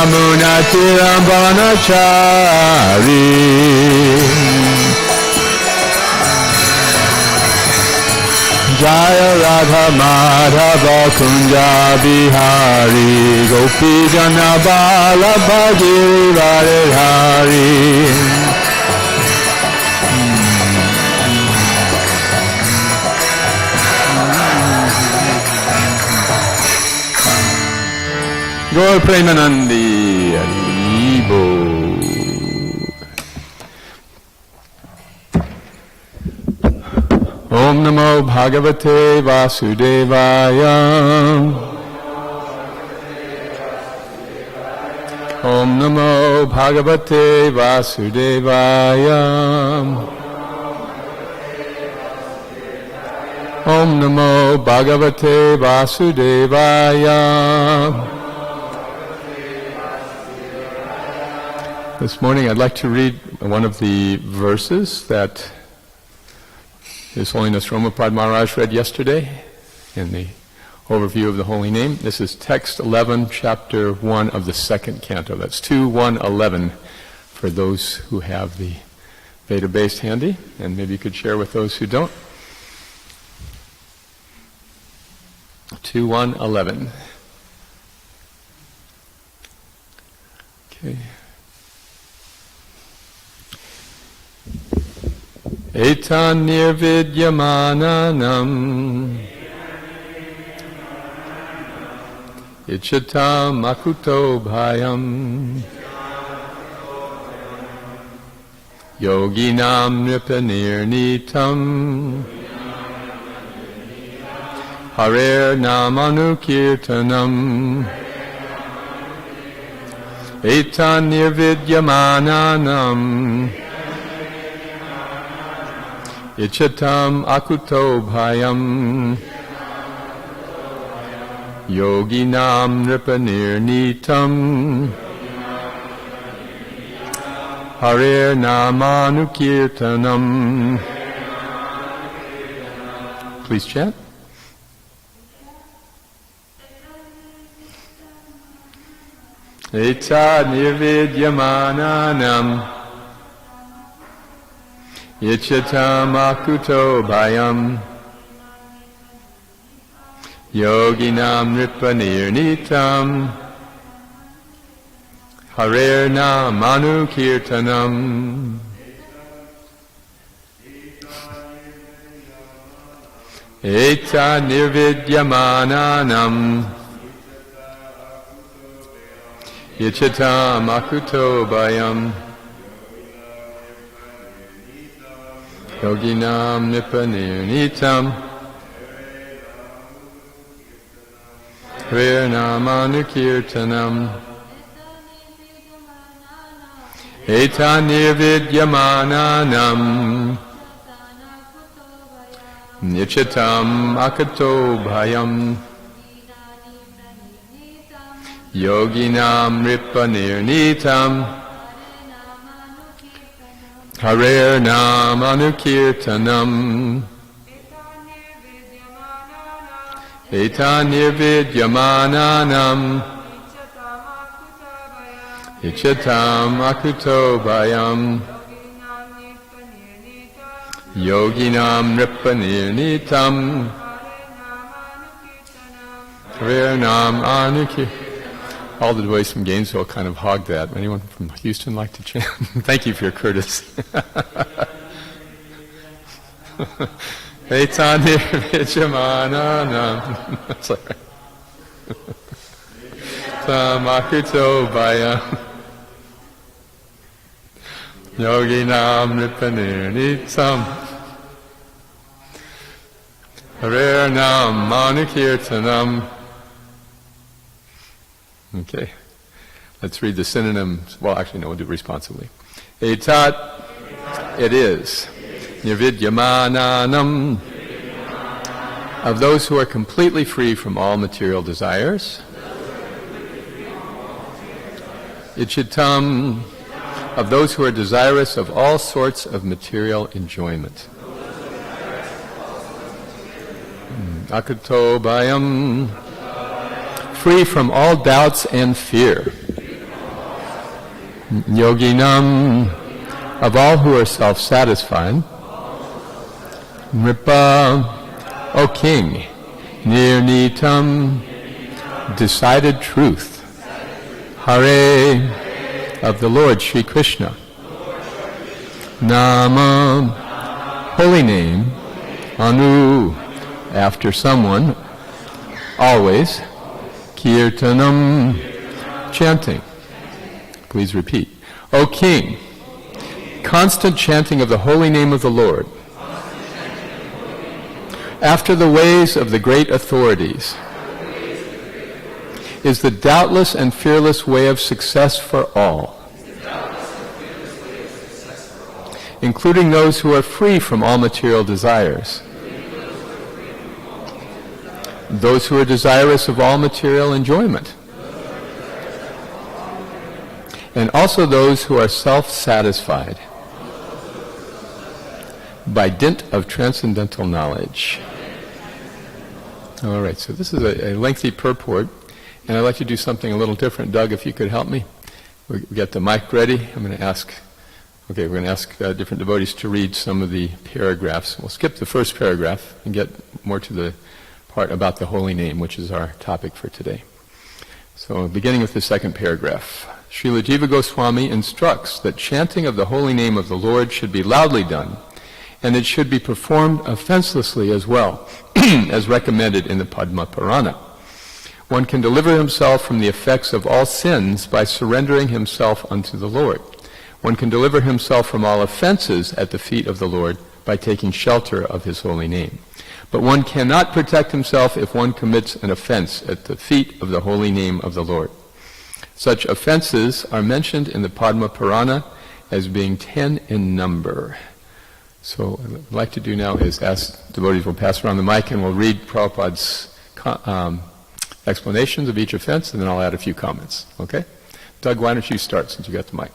Yamunatiram Vanachari Jaya Radha Madhava Kunja Bihari Gopi Jana Vallabha Girivare Hari. Gaur Premanandi Haribo. Om Namo Bhagavate Vasudevaya. Om Namo Bhagavate Vasudevaya. Om Namo Bhagavate Vasudevaya. This morning I'd like to read one of the verses that His Holiness Romapad Maharaj read yesterday in the overview of the Holy Name. This is text 11, chapter 1 of the second canto. That's 2:1:11 for those who have the Veda-based handy, and maybe you could share with those who don't. 2:1:11. Okay. Etan nirvidyamananam ichatam akuto bhayam yoginam nripanirnitam harer namanukirtanam etan nirvidyamananam Ichatam akuto bhayam yoginam nripanirnitam harer namanukirtanam. Please chant. Eta nirvidyamananam Ichatam akuto bhayam yoginam nripanirnitam harer namanukirtanam. Eta nirvidyamananam Ichatam akuto bhayam yoginam nipanirnitam harer namanukirtanam. Etan nirvidyamananam nichatam akato bhayam yoginam nipanirnitam harer namanukirtanam. Etan nirvidyamananam ichatam akuto bhayam yoginam nripanirnitam harer namanukirtanam. All the boys from Gainesville kind of hogged that. Anyone from Houston like to chant? Thank you for your courtesy. Etan nirvidyamananam. That's all right. Tamakuto bhayam yoginam nipanirnitam harer namanukirtanam. Okay, let's read the synonyms. Well, actually, no, we'll do it responsively. Etat, it is. Nirvidyamananam, of those who are completely free from all material desires. Ichitam, of those who are desirous of all sorts of material enjoyment. Akato bhayam, free from all doubts and fear. Yoginam, of all who are self-satisfied. Nripa, O king, Nirnitam, decided truth. Hare, of the Lord Sri Krishna. Nama, holy name. Anu, after someone. Always. Kirtanam, chanting. Please repeat. O king, constant chanting of the holy name of the Lord. After the ways of the great authorities is the doubtless and fearless way of success for all, including those who are free from all material desires, those who are desirous of all material enjoyment, and also those who are self-satisfied by dint of transcendental knowledge. All right, so this is a lengthy purport, and I'd like to do something a little different. Doug, if you could help me. We get the mic ready. We're going to ask different devotees to read some of the paragraphs. We'll skip the first paragraph and get more to the part about the holy name, which is our topic for today. So beginning with the second paragraph. Srila Jiva Goswami instructs that chanting of the holy name of the Lord should be loudly done, and it should be performed offenselessly as well, as recommended in the Padma Purana. One can deliver himself from the effects of all sins by surrendering himself unto the Lord. One can deliver himself from all offenses at the feet of the Lord by taking shelter of his holy name. But one cannot protect himself if one commits an offense at the feet of the holy name of the Lord. Such offenses are mentioned in the Padma Purana as being 10 in number. So what I'd like to do now is ask devotees, we'll pass around the mic and we'll read Prabhupada's explanations of each offense, and then I'll add a few comments. Okay? Doug, why don't you start since you got the mic?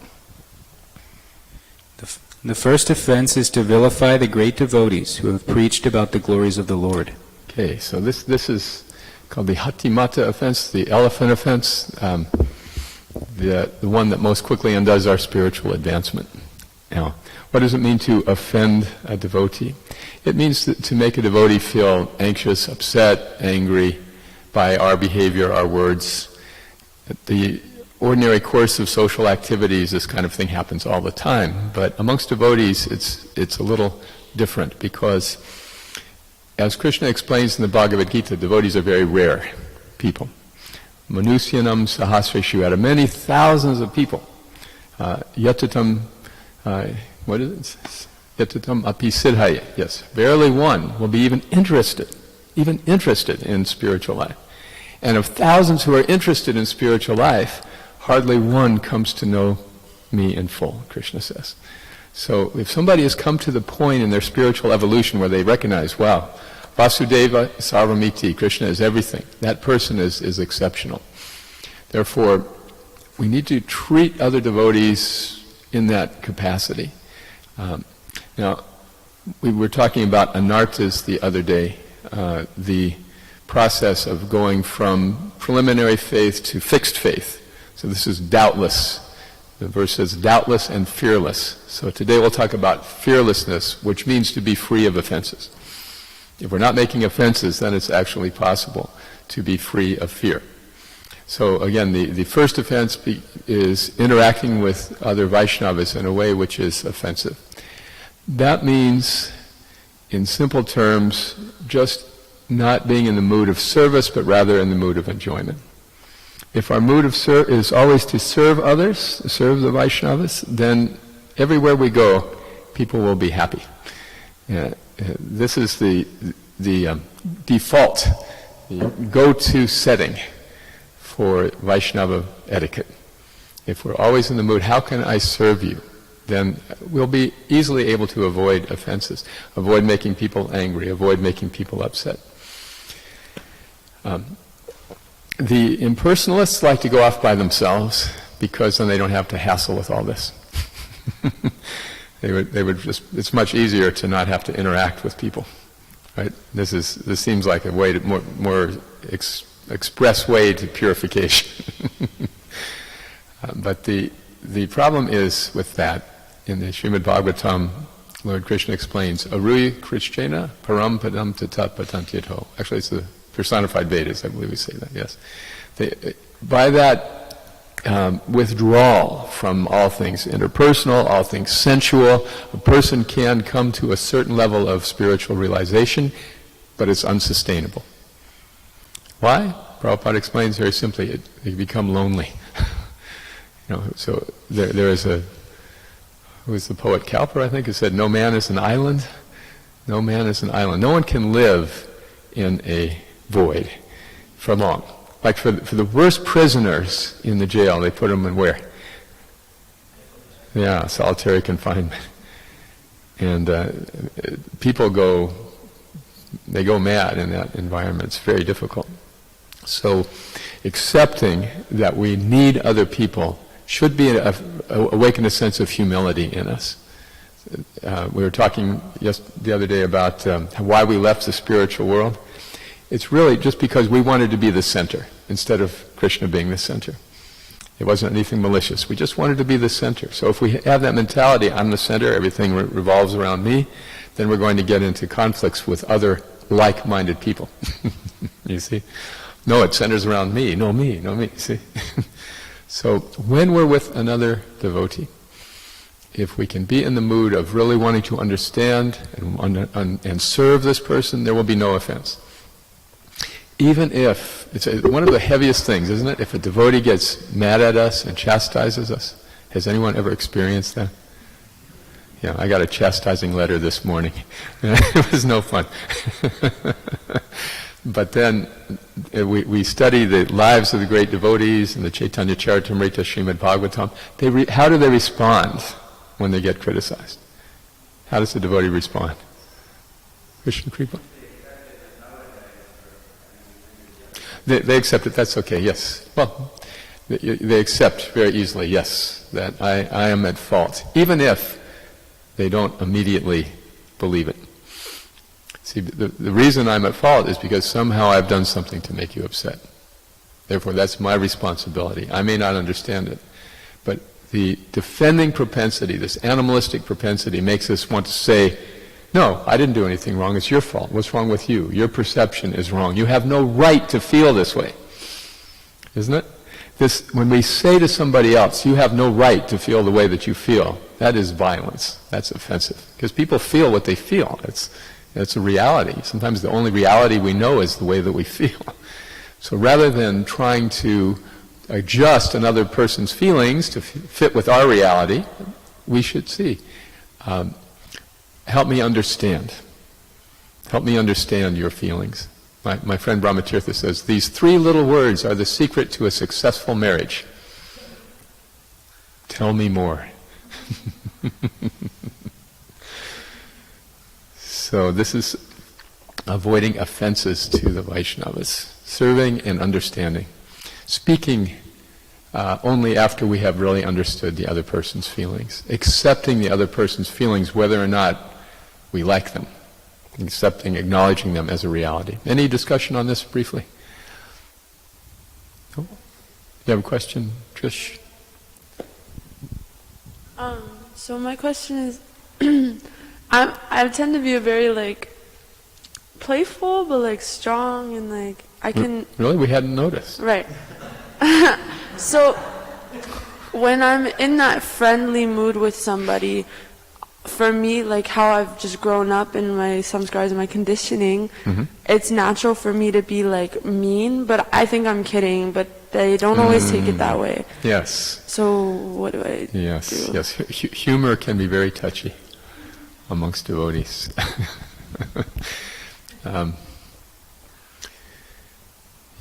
The first offense is to vilify the great devotees who have preached about the glories of the Lord. Okay, so this is called the Hatimata offense, the elephant offense, the one that most quickly undoes our spiritual advancement. Now, what does it mean to offend a devotee? It means to make a devotee feel anxious, upset, angry by our behavior, our words. The ordinary course of social activities, this kind of thing happens all the time. But amongst devotees, it's a little different because, as Krishna explains in the Bhagavad Gita, devotees are very rare people. Manusyanam sahasreshu, out of many thousands of people, yatatam, what is it? Yatatam api siddhaya. Yes, barely one will be even interested in spiritual life. And of thousands who are interested in spiritual life, hardly one comes to know me in full, Krishna says. So if somebody has come to the point in their spiritual evolution where they recognize, wow, Vasudeva Sarvamiti, Krishna is everything, that person is exceptional. Therefore, we need to treat other devotees in that capacity. Now, we were talking about anartas the other day, the process of going from preliminary faith to fixed faith. So this is doubtless. The verse says doubtless and fearless. So today we'll talk about fearlessness, which means to be free of offenses. If we're not making offenses, then it's actually possible to be free of fear. So again, the first offense is interacting with other Vaishnavas in a way which is offensive. That means, in simple terms, just not being in the mood of service, but rather in the mood of enjoyment. If our mood is always to serve others, to serve the Vaishnavas, then everywhere we go, people will be happy. This is the default, the go-to setting for Vaishnava etiquette. If we're always in the mood, how can I serve you? Then we'll be easily able to avoid offenses, avoid making people angry, avoid making people upset. The impersonalists like to go off by themselves because then they don't have to hassle with all this. They would just, it's much easier to not have to interact with people, right? This seems like a way to more express way to purification. But the problem is with that, in the Srimad Bhagavatam, Lord Krishna explains, Arui Krishnena Param Padam Tatat Patantyato. Actually, it's the personified Vedas, I believe we say that, yes. By that withdrawal from all things interpersonal, all things sensual, a person can come to a certain level of spiritual realization, but it's unsustainable. Why? Prabhupada explains very simply, they become lonely. So there is who was the poet Cowper, I think, who said, no man is an island. No man is an island. No one can live in a void for long. Like for the worst prisoners in the jail, they put them in where? Yeah, solitary confinement. And people go mad in that environment. It's very difficult. So accepting that we need other people should be awaken a sense of humility in us. We were talking just the other day about why we left the spiritual world. It's really just because we wanted to be the center instead of Krishna being the center. It wasn't anything malicious. We just wanted to be the center. So if we have that mentality, I'm the center, everything revolves around me, then we're going to get into conflicts with other like-minded people. You see? No, it centers around me. No, me. See? So when we're with another devotee, if we can be in the mood of really wanting to understand and serve this person, there will be no offense. Even if, it's one of the heaviest things, isn't it? If a devotee gets mad at us and chastises us. Has anyone ever experienced that? Yeah, I got a chastising letter this morning. It was no fun. But then we study the lives of the great devotees in the Chaitanya Charitamrita, Srimad Bhagavatam. How do they respond when they get criticized? How does the devotee respond? Krishna Kripa? They accept it, that's okay, yes. Well, they accept very easily, yes, that I am at fault, even if they don't immediately believe it. See, the reason I'm at fault is because somehow I've done something to make you upset. Therefore, that's my responsibility. I may not understand it, but the defending propensity, this animalistic propensity, makes us want to say, no, I didn't do anything wrong, it's your fault. What's wrong with you? Your perception is wrong. You have no right to feel this way. Isn't it? When we say to somebody else, you have no right to feel the way that you feel, that is violence. That's offensive. Because people feel what they feel. It's a reality. Sometimes the only reality we know is the way that we feel. So rather than trying to adjust another person's feelings to fit with our reality, we should see, help me understand. Help me understand your feelings. My friend Brahmatirtha says, these 3 little words are the secret to a successful marriage. Tell me more. So this is avoiding offenses to the Vaishnavas, serving and understanding, speaking only after we have really understood the other person's feelings, accepting the other person's feelings whether or not we like them, accepting, acknowledging them as a reality. Any discussion on this briefly? Oh, you have a question, Trish? So my question is, I tend to be a very playful but strong and I can. Really? We hadn't noticed. Right. So when I'm in that friendly mood with somebody, for me, how I've just grown up in my samskars and my conditioning, it's natural for me to be mean, but I think I'm kidding, but they don't always take it that way. Yes. So what do I do? Yes. Humor can be very touchy amongst devotees.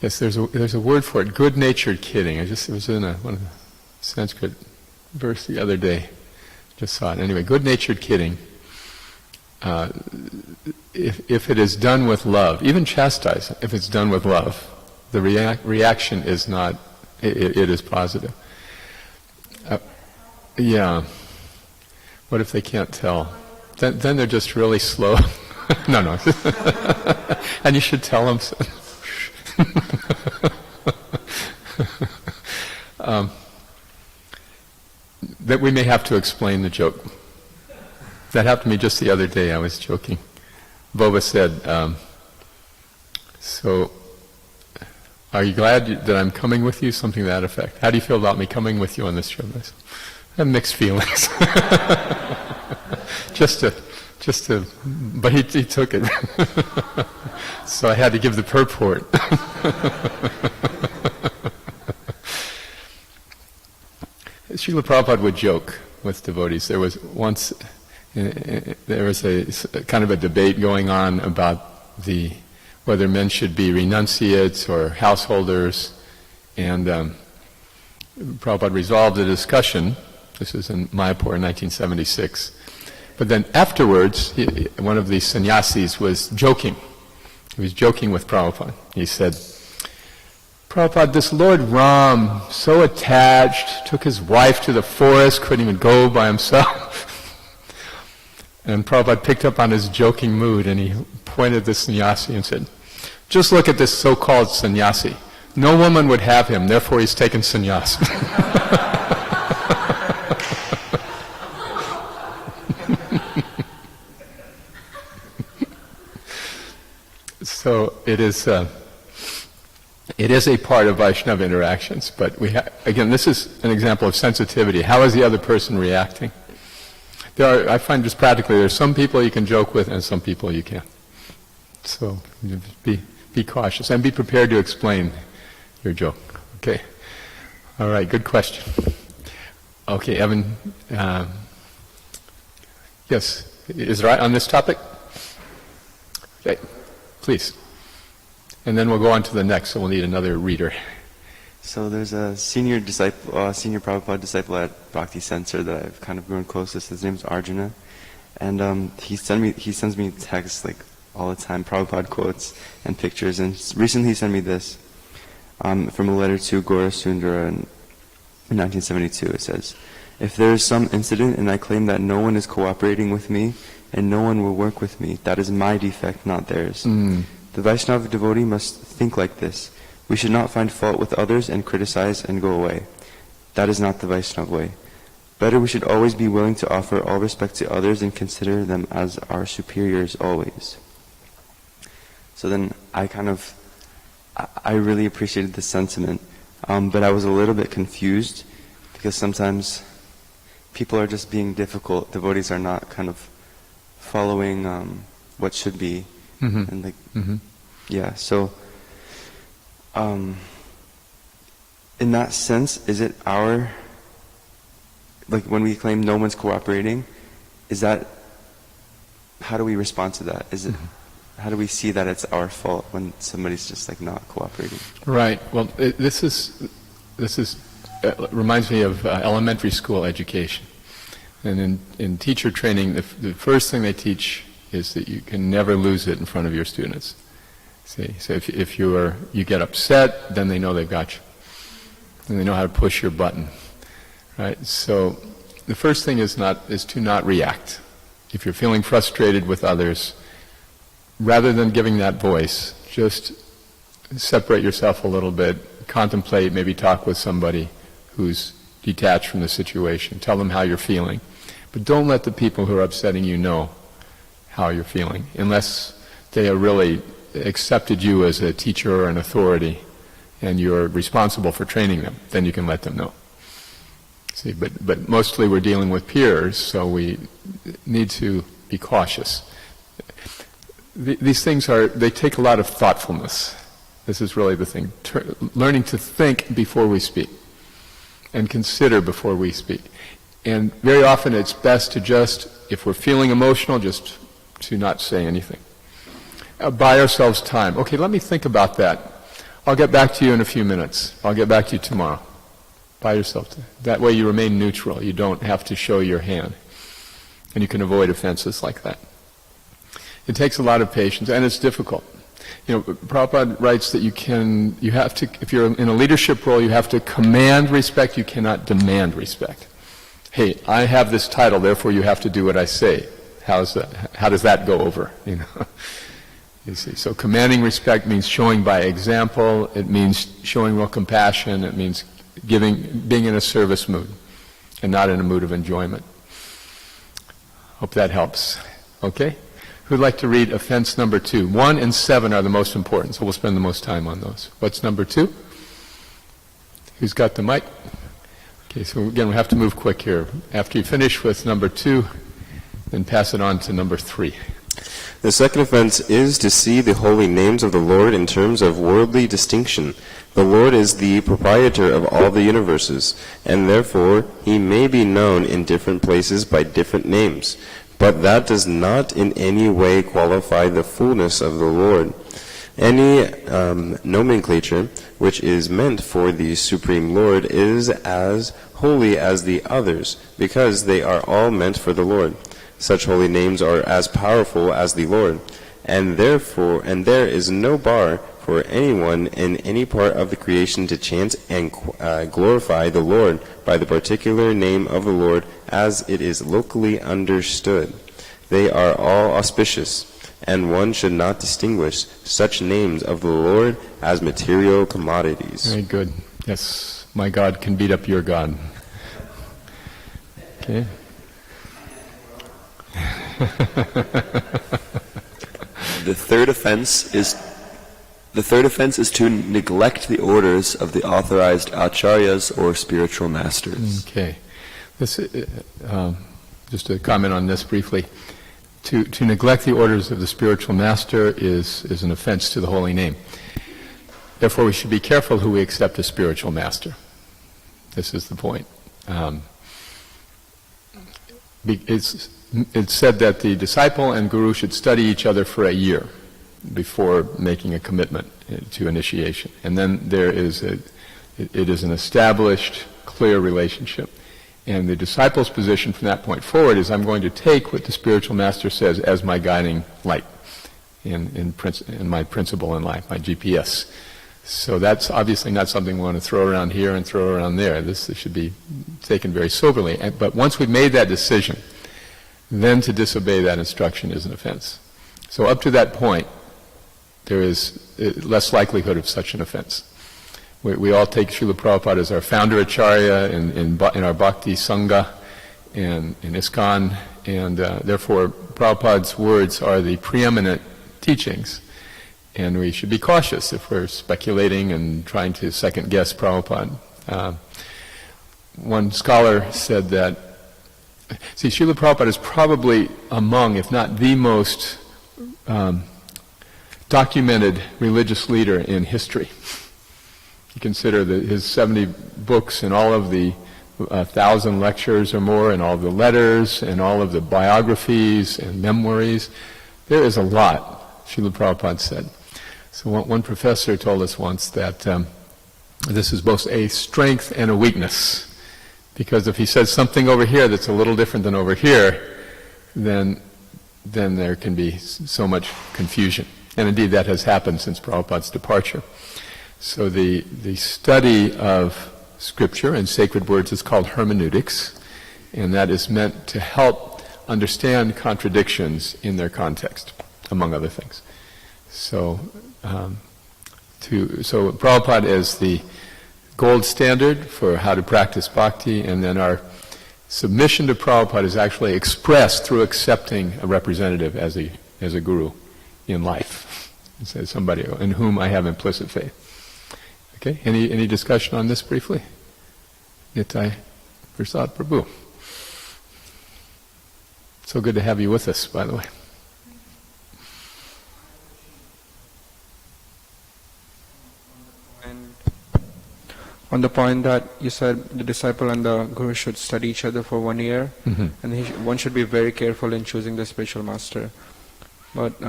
Yes, there's a word for it, good-natured kidding. It was in one of the Sanskrit verse the other day. Just saw it. Anyway, good-natured kidding, if it is done with love, even chastising, if it's done with love, the reaction is not, it is positive. Yeah. What if they can't tell? Then they're just really slow. No. And you should tell them. that we may have to explain the joke. That happened to me just the other day. I was joking. Boba said, so, are you glad that I'm coming with you? Something to that effect. How do you feel about me coming with you on this trip? I said, I have mixed feelings. But he took it. So I had to give the purport. Srila Prabhupada would joke with devotees. There was once, there was a kind of a debate going on about whether men should be renunciates or householders, and Prabhupada resolved the discussion. This was in Mayapur in 1976. But then afterwards, one of the sannyasis was joking. He was joking with Prabhupada. He said, Prabhupada, this Lord Ram, so attached, took his wife to the forest, couldn't even go by himself. And Prabhupada picked up on his joking mood, and he pointed at the sannyasi and said, just look at this so-called sannyasi. No woman would have him, therefore he's taken sannyas. So it is a part of Vaishnava interactions, but again, this is an example of sensitivity. How is the other person reacting? I find just practically, there's some people you can joke with and some people you can't. So be cautious and be prepared to explain your joke. Okay. All right. Good question. Okay, Evan. Yes, is it right on this topic? Okay. Please. And then we'll go on to the next, so we'll need another reader. So there's a senior Prabhupada disciple at Bhakti Center that I've kind of grown close with. His name's Arjuna. And he sends me texts like all the time, Prabhupada quotes and pictures. And recently he sent me this from a letter to Gaura Sundara in 1972. It says, if there is some incident and I claim that no one is cooperating with me and no one will work with me, that is my defect, not theirs. The Vaishnava devotee must think like this. We should not find fault with others and criticize and go away. That is not the Vaishnava way. Better, we should always be willing to offer all respect to others and consider them as our superiors always. So then I really appreciated the sentiment, but I was a little bit confused because sometimes people are just being difficult. Devotees are not kind of following what should be. And yeah, so in that sense, is it our, like when we claim no one's cooperating, how do we respond to that? Is it, how do we see that it's our fault when somebody's just like not cooperating? Right. Well, this reminds me of elementary school education. And in teacher training, the first thing they teach is that you can never lose it in front of your students. See, so if you get upset, then they know they've got you, and they know how to push your button, right? So the first thing is to not react. If you're feeling frustrated with others, rather than giving that voice, just separate yourself a little bit, contemplate, maybe talk with somebody who's detached from the situation. Tell them how you're feeling, but don't let the people who are upsetting you know how you're feeling, unless they have really accepted you as a teacher or an authority and you're responsible for training them. Then you can let them know. See, but mostly we're dealing with peers, so we need to be cautious. These things they take a lot of thoughtfulness. This is really the thing. Learning to think before we speak and consider before we speak. And very often it's best to just, if we're feeling emotional, just to not say anything. Buy ourselves time. Okay, let me think about that. I'll get back to you in a few minutes. I'll get back to you tomorrow. Buy yourself time. That way you remain neutral. You don't have to show your hand. And you can avoid offenses like that. It takes a lot of patience, and it's difficult. You know, Prabhupada writes that you have to, if you're in a leadership role, you have to command respect, you cannot demand respect. Hey, I have this title, therefore you have to do what I say. How does that go over? You know, you see. So commanding respect means showing by example. It means showing real compassion. It means being in a service mood. and not in a mood of enjoyment. Hope that helps. Okay? Who'd like to read offense number 2? 1 and 7 are the most important, so we'll spend the most time on those. What's number 2? Who's got the mic? Okay, so again, we have to move quick here. After you finish with number 2, then pass it on to number 3. The second offense is to see the holy names of the Lord in terms of worldly distinction. The Lord is the proprietor of all the universes, and therefore he may be known in different places by different names. But that does not in any way qualify the fullness of the Lord. Any nomenclature which is meant for the Supreme Lord is as holy as the others, because they are all meant for the Lord. Such holy names are as powerful as the Lord, and there is no bar for anyone in any part of the creation to chant and glorify the Lord by the particular name of the Lord as it is locally understood. They are all auspicious, and one should not distinguish such names of the Lord as material commodities. Very good. Yes, my God can beat up your God. Okay. The third offense is to neglect the orders of the authorized acharyas or spiritual masters. Okay. This, just to comment on this briefly. To neglect the orders of the spiritual master is an offense to the holy name. Therefore, we should be careful who we accept as spiritual master. This is the point. It's said that the disciple and guru should study each other for a year before making a commitment to initiation. And then it is an established, clear relationship. And the disciple's position from that point forward is, I'm going to take what the spiritual master says as my guiding light in my principle in life, my GPS. So that's obviously not something we want to throw around here and throw around there. This should be taken very soberly. But once we've made that decision, then to disobey that instruction is an offense. So up to that point, there is less likelihood of such an offense. We all take Srila Prabhupada as our founder acharya in our Bhakti Sangha and in ISKCON, and therefore Prabhupada's words are the preeminent teachings. And we should be cautious if we're speculating and trying to second-guess Prabhupada. One scholar said that, Srila Prabhupada is probably among, if not the most documented religious leader in history. You consider his 70 books and all of the 1,000 lectures or more and all the letters and all of the biographies and memoirs. There is a lot, Srila Prabhupada said. So one professor told us once that this is both a strength and a weakness. Because if he says something over here that's a little different than over here, then there can be so much confusion. And indeed that has happened since Prabhupada's departure. So the study of Scripture and sacred words is called hermeneutics, and that is meant to help understand contradictions in their context, among other things. So Prabhupada is the gold standard for how to practice bhakti, and then our submission to Prabhupada is actually expressed through accepting a representative as a guru in life, as somebody in whom I have implicit faith. Okay, any discussion on this briefly? Nitai Prasad Prabhu. So good to have you with us, by the way. And on the point that you said the disciple and the guru should study each other for 1 year, and one should be very careful in choosing the spiritual master. But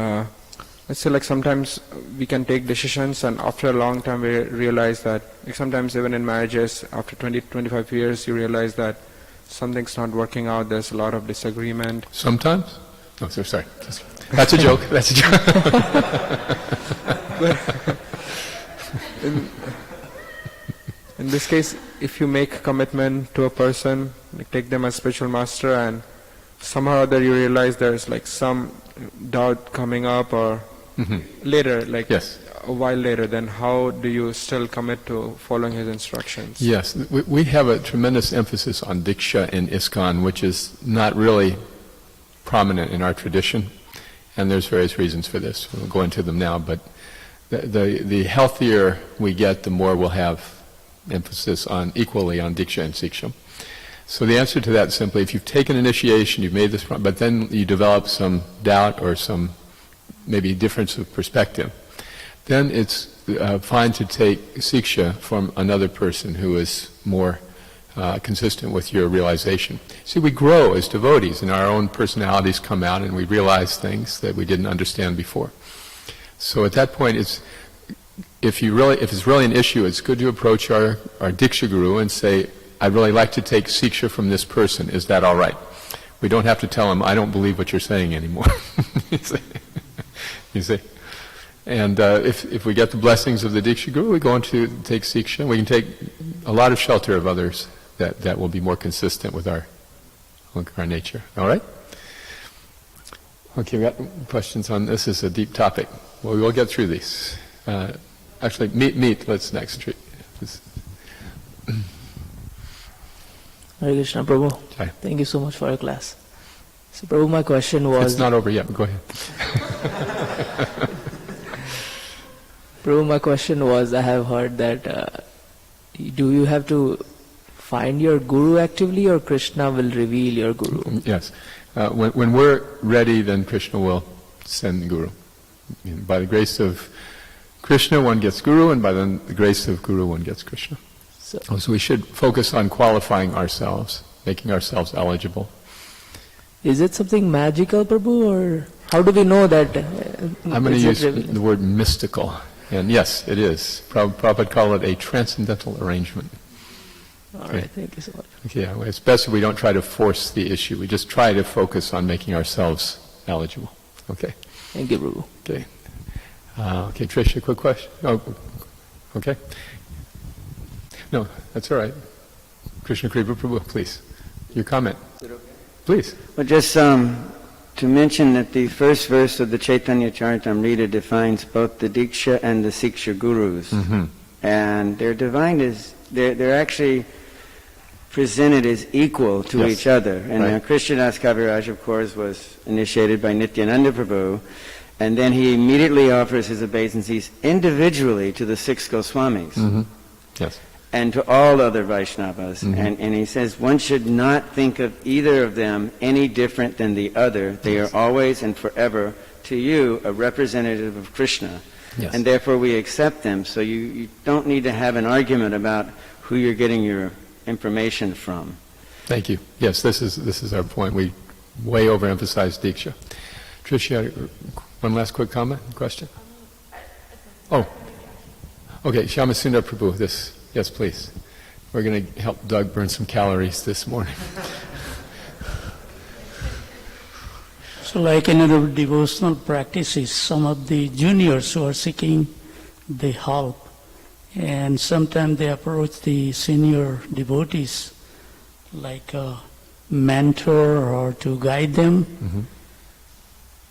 let's say like sometimes we can take decisions and after a long time we realize that, like sometimes even in marriages, after 20-25 years you realize that something's not working out, there's a lot of disagreement. Sometimes? Oh, sorry. That's a joke. That's a joke. In this case, if you make a commitment to a person, like take them as spiritual master, and somehow or other you realize there's like some doubt coming up, or later, like Yes. a while later, then how do you still commit to following his instructions? Yes, we have a tremendous emphasis on Diksha in ISKCON, which is not really prominent in our tradition, and there's various reasons for this. We'll go into them now, but the healthier we get, the more we'll have emphasis on equally on Diksha and Siksha. So the answer to that is simply, if you've taken initiation, you've made this, but then you develop some doubt or some maybe difference of perspective, then it's fine to take Siksha from another person who is more consistent with your realization. See, we grow as devotees and our own personalities come out and we realize things that we didn't understand before. So at that point, if it's really an issue, it's good to approach our Diksha Guru and say, I'd really like to take Siksha from this person, is that all right? We don't have to tell him, I don't believe what you're saying anymore. You see? And if we get the blessings of the Diksha Guru, we go on to take Siksha. We can take a lot of shelter of others that will be more consistent with our nature. All right? Okay, we got questions on this. This is a deep topic. Well, we'll get through these. Actually, meet. Let's next. Hare Krishna, Prabhu. Hi. Thank you so much for your class. So, Prabhu, my question was... It's not over yet, but go ahead. Prabhu, my question was, I have heard that do you have to find your Guru actively, or Krishna will reveal your Guru? Yes. When we're ready, then Krishna will send the Guru. By the grace of Krishna, one gets Guru, and by the grace of Guru, one gets Krishna. So we should focus on qualifying ourselves, making ourselves eligible. Is it something magical, Prabhu, or how do we know that? I'm going to use the word mystical. And yes, it is. Prabhupada called it a transcendental arrangement. All right, thank you so much. Okay, yeah, it's best if we don't try to force the issue. We just try to focus on making ourselves eligible. Okay. Thank you, Prabhu. Okay. Okay, Trish, a quick question? Oh, okay. No, that's all right. Krishna Kripa Prabhu, please. Your comment. Is it okay? Please. Well, just to mention that the first verse of the Chaitanya Charitamrita defines both the Diksha and the Siksha Gurus. Mm-hmm. And they're defined as, they're actually presented as equal to Yes. each other. And Right. Krishnadas Kaviraj, of course, was initiated by Nityananda Prabhu, and then he immediately offers his obeisances individually to the six Goswamis. Mm-hmm. Yes. And to all other Vaishnavas. Mhm. And he says one should not think of either of them any different than the other. They Yes. are always and forever, to you, a representative of Krishna. Yes. And therefore we accept them. So you don't need to have an argument about who you're getting your information from. Thank you. Yes, this is our point. We way overemphasize Diksha. Trish, you had one last quick comment, question? Oh. Okay, Shyamasundar Prabhu, this. Yes, please. We're going to help Doug burn some calories this morning. So like in other devotional practices, some of the juniors who are seeking the help, and sometimes they approach the senior devotees like a mentor or to guide them. Mm-hmm.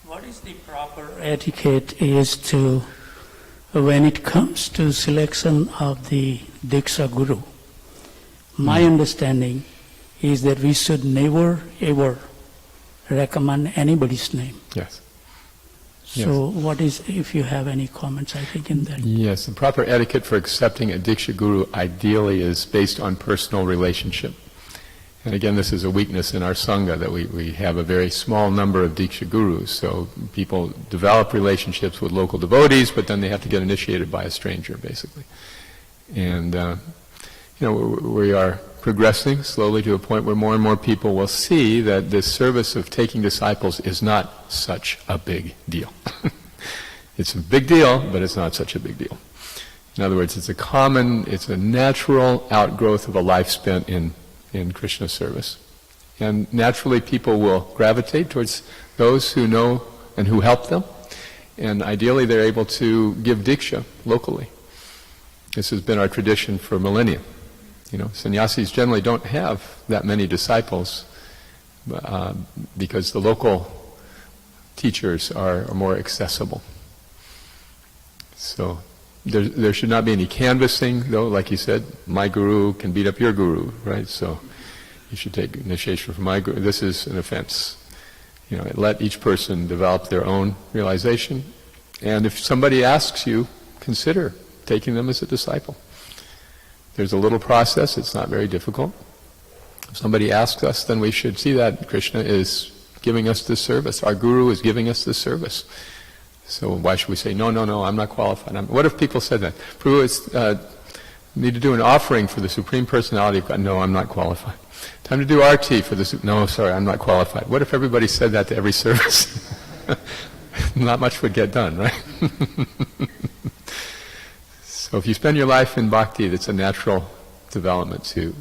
What is the proper etiquette is to, when it comes to selection of the Diksha Guru? My understanding is that we should never ever recommend anybody's name. Yes. So what is, if you have any comments, I think in that. Yes, the proper etiquette for accepting a Diksha Guru ideally is based on personal relationship. And again, this is a weakness in our Sangha, that we have a very small number of Diksha Gurus. So people develop relationships with local devotees, but then they have to get initiated by a stranger, basically. And, we are progressing slowly to a point where more and more people will see that this service of taking disciples is not such a big deal. It's a big deal, but it's not such a big deal. In other words, it's a natural outgrowth of a life spent in Krishna service. And naturally people will gravitate towards those who know and who help them. And ideally they're able to give Diksha locally. This has been our tradition for millennia. Sannyasis generally don't have that many disciples because the local teachers are more accessible. So there should not be any canvassing, though. Like you said, my guru can beat up your guru, right? So you should take initiation from my guru. This is an offense. Let each person develop their own realization. And if somebody asks you, consider taking them as a disciple. There's a little process. It's not very difficult. If somebody asks us, then we should see that Krishna is giving us this service. Our guru is giving us this service. So why should we say, no, I'm not qualified? What if people said that? Prabhu, need to do an offering for the Supreme Personality of God. No, I'm not qualified. Time to do RT for the... No, sorry, I'm not qualified. What if everybody said that to every service? Not much would get done, right? So if you spend your life in bhakti, that's a natural development to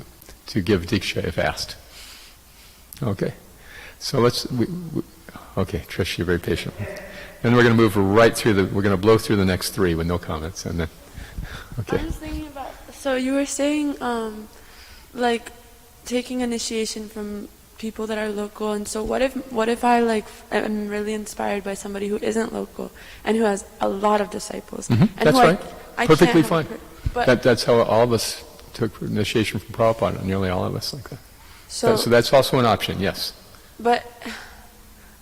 give diksha if asked. Okay. So okay, Trish, you're very patient. And we're going to move right through we're going to blow through the next three with no comments, and then, okay. I was thinking about, so you were saying, like, taking initiation from people that are local, and so what if I, like, am really inspired by somebody who isn't local, and who has a lot of disciples? And That's who right. I Perfectly can't fine. but That's how all of us took initiation from Prabhupada, nearly all of us like that. so that's also an option, yes. But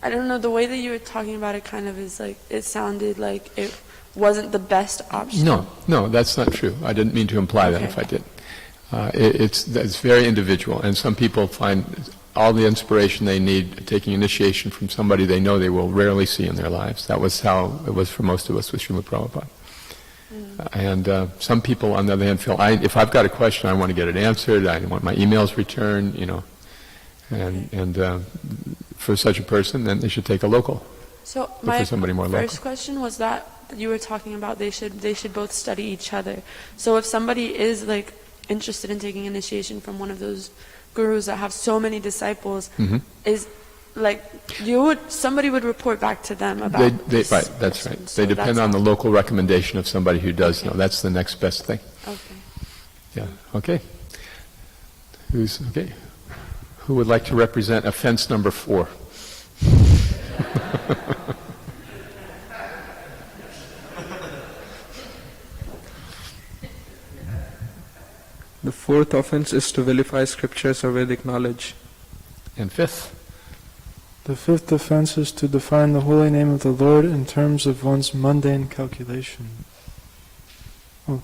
I don't know, the way that you were talking about it kind of is like, it sounded like it wasn't the best option. No, that's not true. I didn't mean to imply that if I did. It's very individual, and some people find all the inspiration they need taking initiation from somebody they know they will rarely see in their lives. That was how it was for most of us with Srimad Prabhupada. And some people, on the other hand, feel, if I've got a question, I want to get it answered, I want my emails returned, and for such a person, then they should take a local. So my somebody more first local. question was that you were talking about they should both study each other. So if somebody is like interested in taking initiation from one of those gurus that have so many disciples, is like somebody would report back to them about this Right, that's person. right. So They depend on the local recommendation of somebody who does know. That's the next best thing. Okay. Yeah. Okay. Who would like to represent offense number 4? The fourth offense is to vilify scriptures or Vedic knowledge. And 5th? The 5th offense is to define the holy name of the Lord in terms of one's mundane calculation. The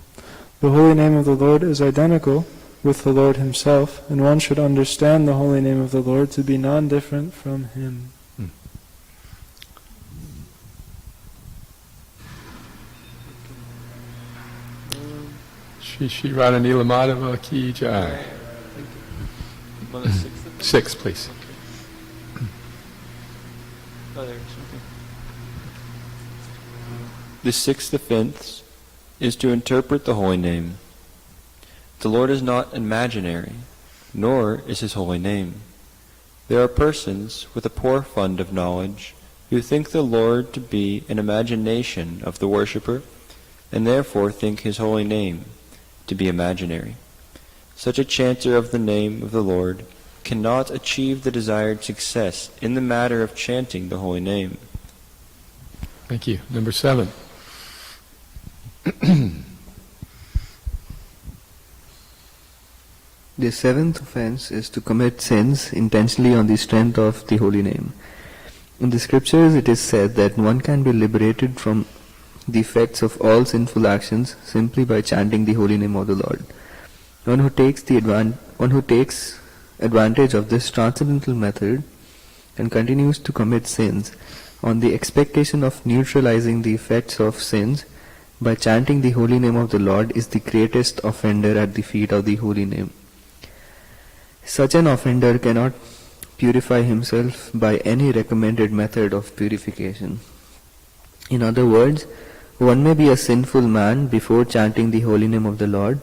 holy name of the Lord is identical with the Lord Himself, and one should understand the holy name of the Lord to be non-different from Him. Shri Radha Nilamadava Ki Jai. 6, please. The 6th offense is to interpret the holy name. The Lord is not imaginary, nor is His holy name. There are persons with a poor fund of knowledge who think the Lord to be an imagination of the worshipper, and therefore think His holy name to be imaginary. Such a chanter of the name of the Lord cannot achieve the desired success in the matter of chanting the holy name. Thank you. Number 7. The 7th offense is to commit sins intentionally on the strength of the holy name. In the scriptures it is said that one can be liberated from the effects of all sinful actions simply by chanting the holy name of the Lord. One who takes advantage of this transcendental method and continues to commit sins on the expectation of neutralizing the effects of sins by chanting the holy name of the Lord is the greatest offender at the feet of the holy name. Such an offender cannot purify himself by any recommended method of purification. In other words, one may be a sinful man before chanting the holy name of the Lord,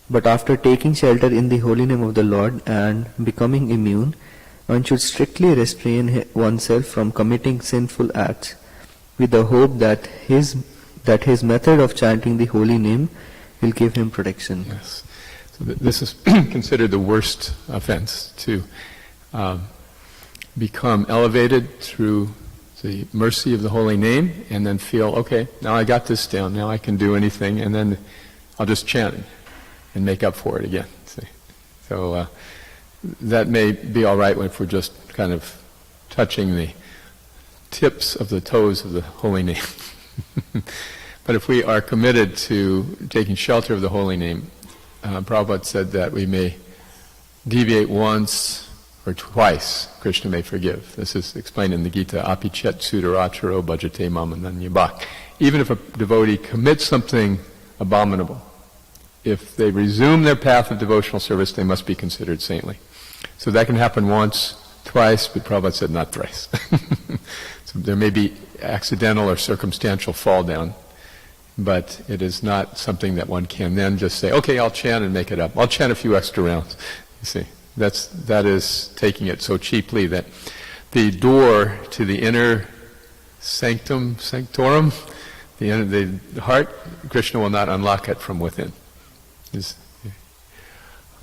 but after taking shelter in the holy name of the Lord and becoming immune, one should strictly restrain oneself from committing sinful acts, with the hope that his method of chanting the holy name will give him protection. Yes. So this is considered the worst offense, to become elevated through the mercy of the holy name, and then feel, okay, now I got this down, now I can do anything, and then I'll just chant it and make up for it again. See? So that may be all right if we're just kind of touching the tips of the toes of the holy name. But if we are committed to taking shelter of the holy name, Prabhupada said that we may deviate once or twice, Krishna may forgive. This is explained in the Gita, apichet sudaracharo bhajate mamananyabhak. Even if a devotee commits something abominable, if they resume their path of devotional service, they must be considered saintly. So that can happen once, twice, but Prabhupada said not thrice. So there may be accidental or circumstantial fall down, but it is not something that one can then just say, okay, I'll chant and make it up. I'll chant a few extra rounds. You see, that is taking it so cheaply that the door to the inner sanctum sanctorum, the heart, Krishna will not unlock it from within.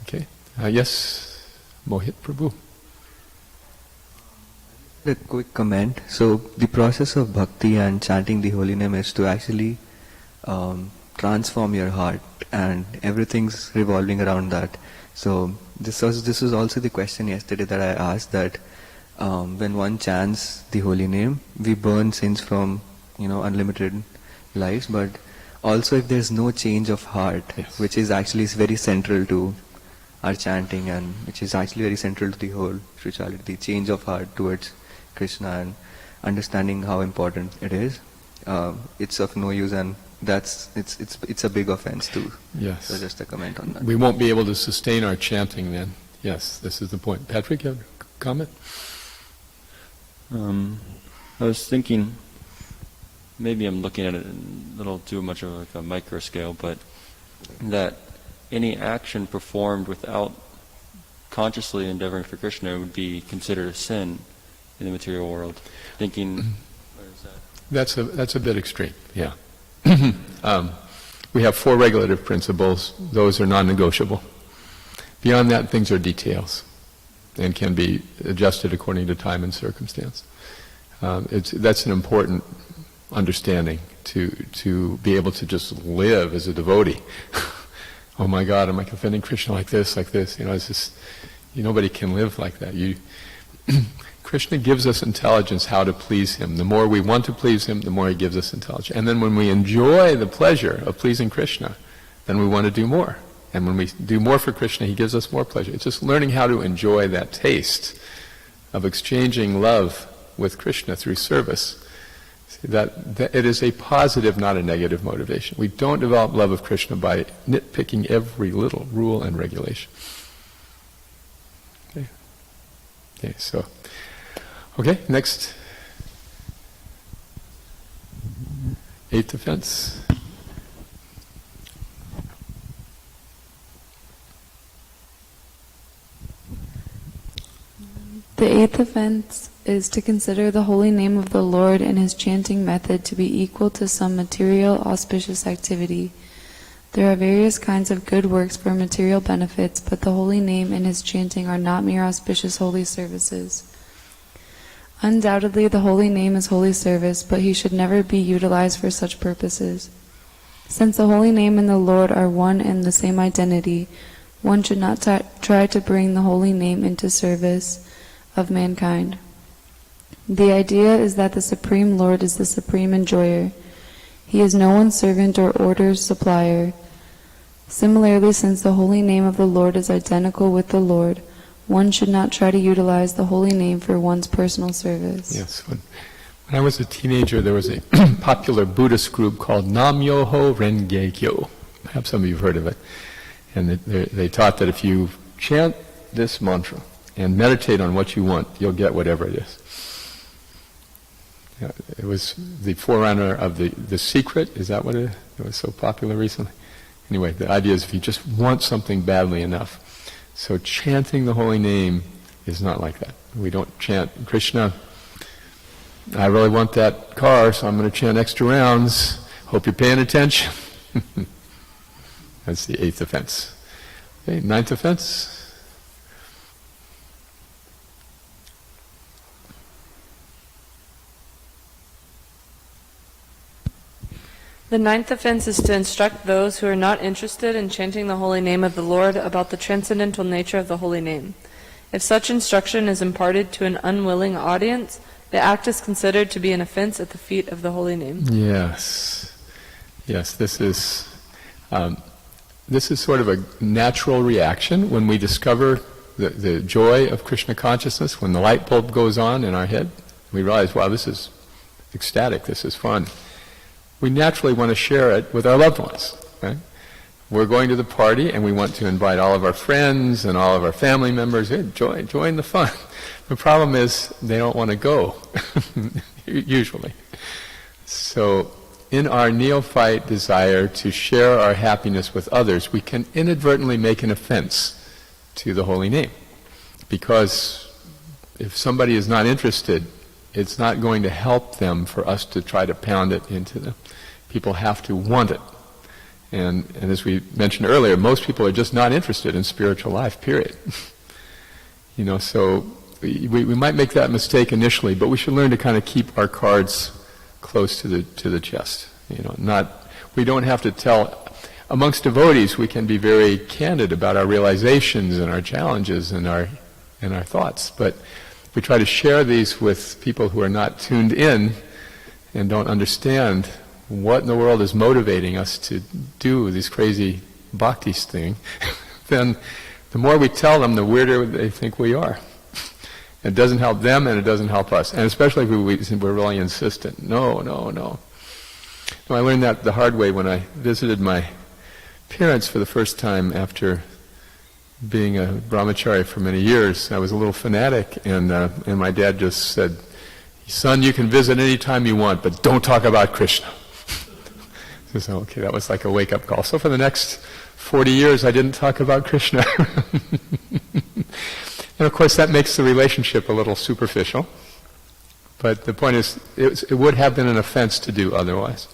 Okay. Yes, Mohit Prabhu. A quick comment. So the process of bhakti and chanting the holy name is to actually transform your heart, and everything's revolving around that. So this was also the question yesterday that I asked, that when one chants the holy name, we burn sins from unlimited lives, but also if there's no change of heart, yes, which is actually very central to our chanting, and which is actually very central to the whole spirituality, the change of heart towards Krishna and understanding how important it is, it's of no use, and it's a big offense too. Yes. So just a comment on that. We won't be able to sustain our chanting then. Yes, this is the point. Patrick, you have a comment? I was thinking, maybe I'm looking at it a little too much of like a micro scale, but that any action performed without consciously endeavoring for Krishna would be considered a sin in the material world. Thinking, what is that? That's a bit extreme, yeah. We have 4 regulative principles. Those are non-negotiable. Beyond that, things are details and can be adjusted according to time and circumstance. That's an important understanding to be able to just live as a devotee. Oh my God, am I offending Krishna like this? It's just, nobody can live like that. Krishna gives us intelligence how to please Him. The more we want to please Him, the more He gives us intelligence. And then when we enjoy the pleasure of pleasing Krishna, then we want to do more. And when we do more for Krishna, He gives us more pleasure. It's just learning how to enjoy that taste of exchanging love with Krishna through service. See, that it is a positive, not a negative motivation. We don't develop love of Krishna by nitpicking every little rule and regulation. Okay, so... Okay, next. 8th offense. The 8th offense is to consider the holy name of the Lord and His chanting method to be equal to some material auspicious activity. There are various kinds of good works for material benefits, but the holy name and His chanting are not mere auspicious holy services. Undoubtedly, the holy name is holy service, but he should never be utilized for such purposes. Since the holy name and the Lord are one and the same identity, one should not try to bring the holy name into service of mankind. The idea is that the Supreme Lord is the supreme enjoyer. He is no one's servant or order's supplier. Similarly, since the holy name of the Lord is identical with the Lord, one should not try to utilize the holy name for one's personal service. Yes. When I was a teenager, there was a popular Buddhist group called Nam-myoho Renge-kyo. Perhaps some of you have heard of it. And they taught that if you chant this mantra and meditate on what you want, you'll get whatever it is. It was the forerunner of the Secret. Is that what it was so popular recently? Anyway, the idea is if you just want something badly enough. So chanting the holy name is not like that. We don't chant, Krishna, I really want that car, so I'm going to chant extra rounds. Hope you're paying attention. That's the 8th offense. Okay, 9th offense. The ninth offense is to instruct those who are not interested in chanting the holy name of the Lord about the transcendental nature of the holy name. If such instruction is imparted to an unwilling audience, the act is considered to be an offense at the feet of the holy name. Yes. Yes, this is sort of a natural reaction when we discover the joy of Krishna consciousness, when the light bulb goes on in our head. We realize, wow, this is ecstatic, this is fun. We naturally want to share it with our loved ones, right? We're going to the party and we want to invite all of our friends and all of our family members. Hey, join the fun. The problem is they don't want to go, usually. So in our neophyte desire to share our happiness with others, we can inadvertently make an offense to the holy name. Because if somebody is not interested, it's not going to help them for us to try to pound it into them. People have to want it. And as we mentioned earlier, most people are just not interested in spiritual life, period. So we might make that mistake initially, but we should learn to kind of keep our cards close to the chest. We don't have to tell. Amongst devotees, we can be very candid about our realizations and our challenges and our thoughts, but we try to share these with people who are not tuned in and don't understand what in the world is motivating us to do this crazy bhakti thing. Then the more we tell them, the weirder they think we are. It doesn't help them and it doesn't help us. And especially if we're really insistent. No. I learned that the hard way when I visited my parents for the first time after being a brahmachari for many years. I was a little fanatic, and my dad just said, "Son, you can visit any time you want, but don't talk about Krishna." So, okay, that was like a wake-up call. So for the next 40 years, I didn't talk about Krishna. And of course, that makes the relationship a little superficial. But the point is, it would have been an offense to do otherwise.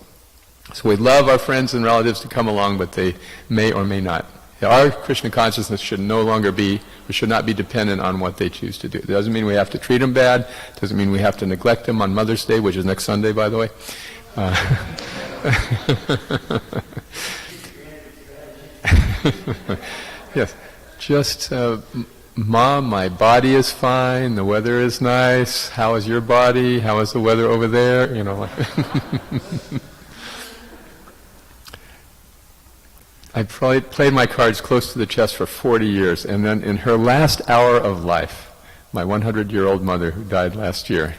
So we love our friends and relatives to come along, but they may or may not. Our Krishna consciousness should not be dependent on what they choose to do. It doesn't mean we have to treat them bad. It doesn't mean we have to neglect them on Mother's Day, which is next Sunday, by the way. Yes, just, Mom, my body is fine, the weather is nice, how is your body, how is the weather over there, I probably played my cards close to the chest for 40 years, and then in her last hour of life, my 100-year-old mother, who died last year,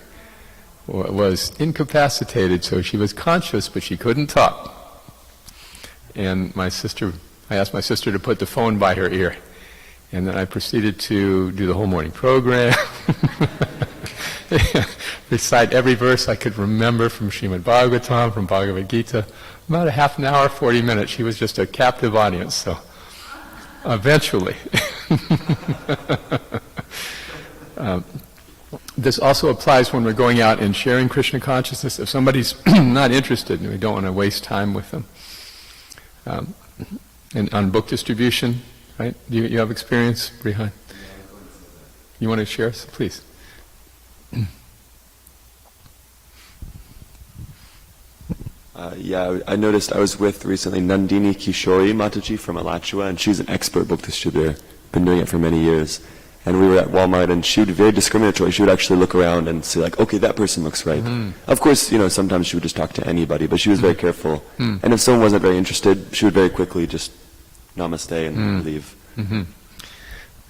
was incapacitated, so she was conscious, but she couldn't talk. And I asked my sister to put the phone by her ear, and then I proceeded to do the whole morning program, recite every verse I could remember from Srimad Bhagavatam, from Bhagavad Gita. About a half an hour, 40 minutes. She was just a captive audience, so eventually. This also applies when we're going out and sharing Krishna consciousness. If somebody's not interested, we don't want to waste time with them. And on book distribution, right? Do you have experience, Brihan? You want to share? So please. I noticed I was with recently Nandini Kishori Mataji from Alachua, and she's an expert book distributor, been doing it for many years. And we were at Walmart, and she would be very discriminatory. She would actually look around and say, like, okay, that person looks right. Of course, sometimes she would just talk to anybody, but she was very careful. And if someone wasn't very interested, she would very quickly just namaste and leave.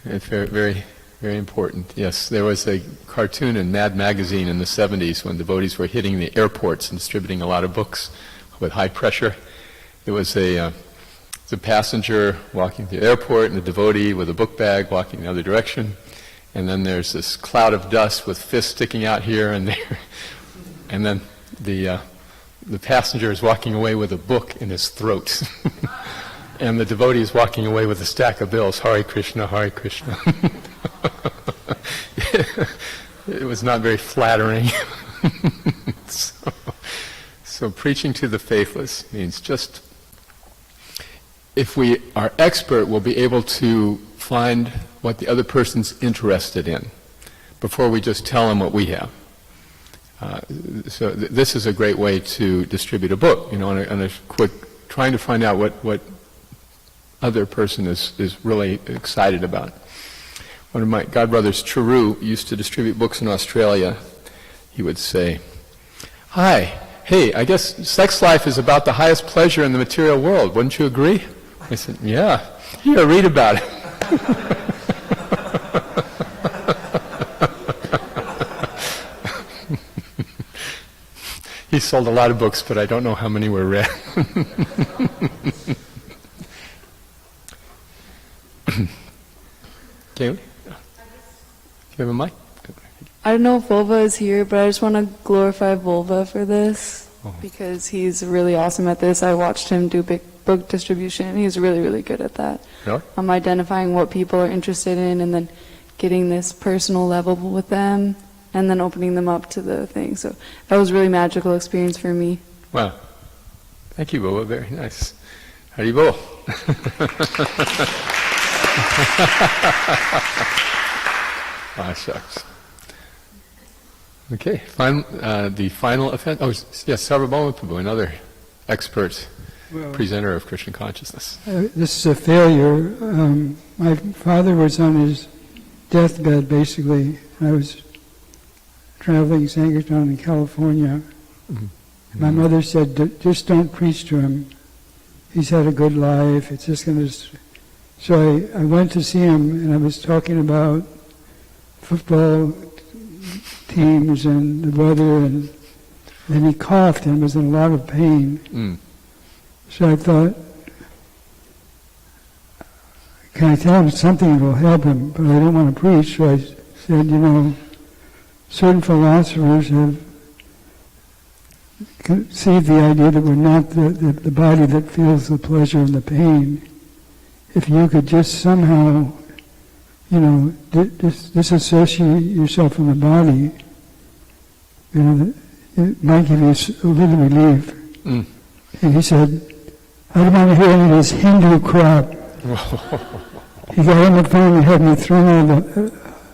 It's very, very, very important. Yes, there was a cartoon in Mad Magazine in the 70s when devotees were hitting the airports and distributing a lot of books with high pressure. There was a passenger walking through the airport and a devotee with a book bag walking the other direction. And then there's this cloud of dust with fists sticking out here and there. And then the passenger is walking away with a book in his throat. And the devotee is walking away with a stack of bills. Hare Krishna, Hare Krishna. It was not very flattering. So preaching to the faithless means just, if we are expert, we'll be able to find what the other person's interested in before we just tell them what we have. This is a great way to distribute a book, on a quick, trying to find out what other person is really excited about. One of my godbrothers, Chiru, used to distribute books in Australia. He would say, "Hi, hey, I guess sex life is about the highest pleasure in the material world. Wouldn't you agree?" I said, "Yeah, here, read about it." He sold a lot of books, but I don't know how many were read. Kaylee? Do you have a mic? I don't know if Volva is here, but I just want to glorify Volva for this because he's really awesome at this. I watched him do big book distribution, and he's really, really good at that. Really? Identifying what people are interested in and then getting this personal level with them and then opening them up to the thing. So that was a really magical experience for me. Wow. Thank you, Boa. Very nice. Haribol. Ah, shucks. Okay, the final offense. Oh, yes, Sarvabhauma Prabhu, another expert presenter of Krishna consciousness. This is a failure. My father was on his deathbed, basically. I was traveling Sankirtan in California. Mm-hmm. My mother said, just don't preach to him. He's had a good life. It's just going to... So I went to see him, and I was talking about football teams and the weather, and then he coughed and was in a lot of pain. Mm. So I thought, can I tell him something that will help him? But I don't want to preach, so I said, certain philosophers have conceived the idea that we're not the body that feels the pleasure and the pain. If you could just somehow, disassociate yourself from the body, it might give you a little relief. Mm. And he said, I don't want to hear any of this Hindu crap. He got on the phone and had me thrown out of the